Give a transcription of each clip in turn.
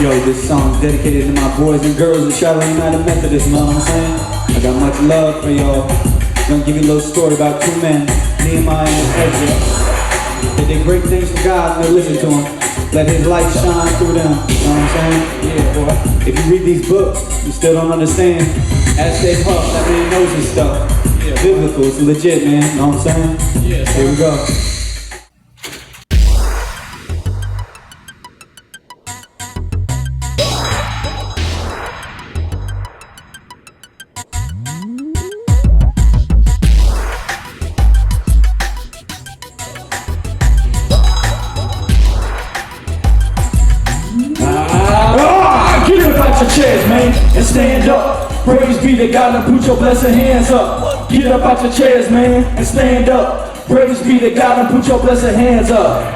Yo, this song's dedicated to my boys and girls in Charlotte United Methodist, you know what I'm saying? I got much love for y'all. Gonna give you a little story about two men, Nehemiah and Ezra. They did great things for God and they listened to him. Let his light shine through them, you know what I'm saying? Yeah, boy. If you read these books, you still don't understand. Ask Dave Huff, that man knows his stuff. Yeah. Biblical, it's legit, man, you know what I'm saying? Yeah. Here we go. Your chairs, man, and stand up. Praise be to God and put your blessed hands up. Get up out your chairs, man, and stand up. Praise be to God and put your blessed hands up.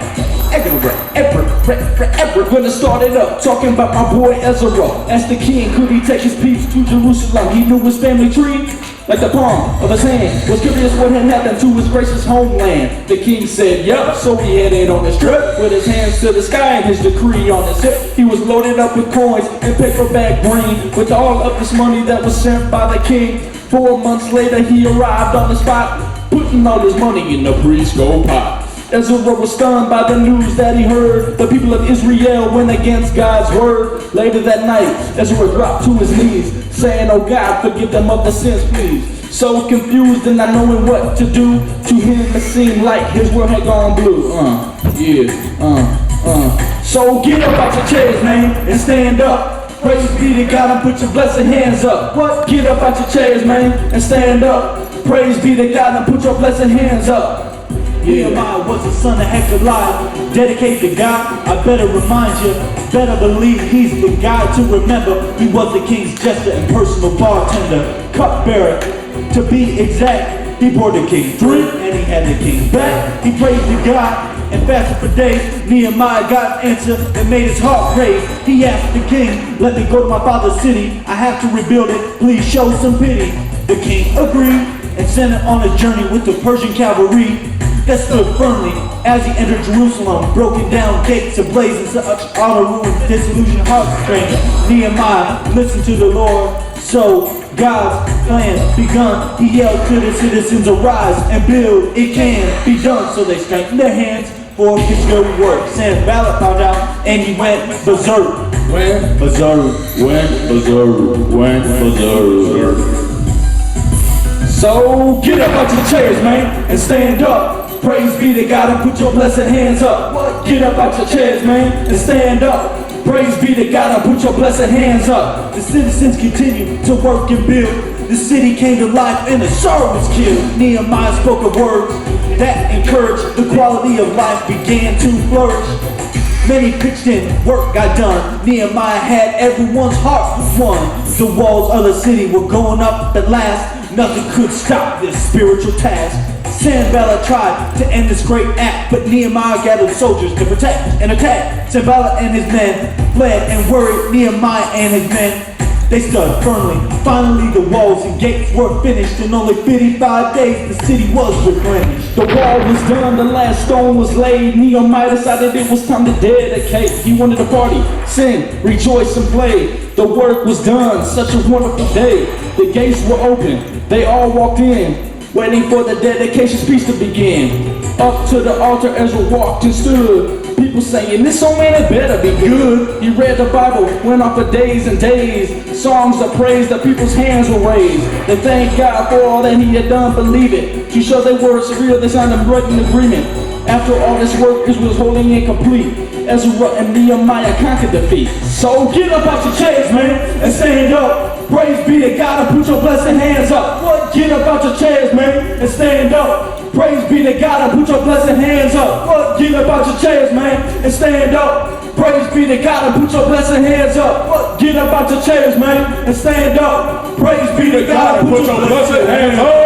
Ever gonna start it up, talking about my boy Ezra. As the king, could he take his peeps to Jerusalem? He knew his family tree like the palm of his hand. Was curious what had happened to his gracious homeland. The king said, yup, so he headed on his trip with his hands to the sky and his decree on his hip. He was loaded up with coins and paper bag green with all of this money that was sent by the king. 4 months later, he arrived on the spot, putting all his money in the pre-scope pot. Ezra was stunned by the news that he heard. The people of Israel went against God's word. Later that night, Ezra dropped to his knees, saying, oh God, forgive them of the sins, please. So confused and not knowing what to do, to him it seemed like his world had gone blue. So get up out your chairs, man, and stand up. Praise be to God and put your blessed hands up. What? Get up out your chairs, man, and stand up. Praise be to God and put your blessed hands up. Nehemiah was the son of Hechaliah, dedicated to God. I better remind you, better believe he's the guy to remember. He was the king's jester and personal bartender, cupbearer to be exact. He poured the king drink and he had the king back. He prayed to God and fasted for days. Nehemiah got an answer that made his heart raise. He asked the king, let me go to my father's city. I have to rebuild it, please show some pity. The king agreed and sent him on a journey with the Persian cavalry that stood firmly as he entered Jerusalem. Broken down gates ablaze in such utter ruin, disillusioned hearts strained. Nehemiah listened to the Lord, so God's plan begun. He yelled to the citizens, arise and build, it can be done. So they strengthened their hands for his good work. Sanballat found out and he went berserk. Went berserk. So get up out your chairs, man, and stand up. Praise be to God and put your blessed hands up. Get up out your chairs, man, and stand up. Praise be to God and put your blessed hands up. The citizens continued to work and build. The city came to life and the sorrow was killed. Nehemiah spoke of words that encouraged. The quality of life began to flourish. Many pitched in, work got done. Nehemiah had everyone's heart won. The walls of the city were going up at last. Nothing could stop this spiritual task. Sanballat tried to end this great act, but Nehemiah gathered soldiers to protect and attack. Sanballat and his men fled and worried Nehemiah and his men. They stood firmly. Finally, the walls and gates were finished. In only 55 days, the city was replenished. The wall was done, the last stone was laid. Nehemiah decided it was time to dedicate. He wanted to party, sing, rejoice, and play. The work was done, such a wonderful day. The gates were open, they all walked in, waiting for the dedication speech to begin. Up to the altar, Ezra walked and stood. People saying, this old man had better be good. He read the Bible, went on for days and days. Songs of praise, the people's hands were raised. They thanked God for all that he had done, believe it. To show they were surreal, they signed a written agreement. After all this work, Israel was holding incomplete. Ezra and Nehemiah conquered defeat. So get up out your chairs, man, and stand up. Praise be to God and put your blessed hands up. What? Get up out your chairs, man, and stand up. Praise be to God and put your blessed hands up. What? Get up out your chairs, man, and stand up. Praise be to God and put your blessed hands up. What? Get up out your chairs, man, and stand up. Praise be to God and put your blessed hands up.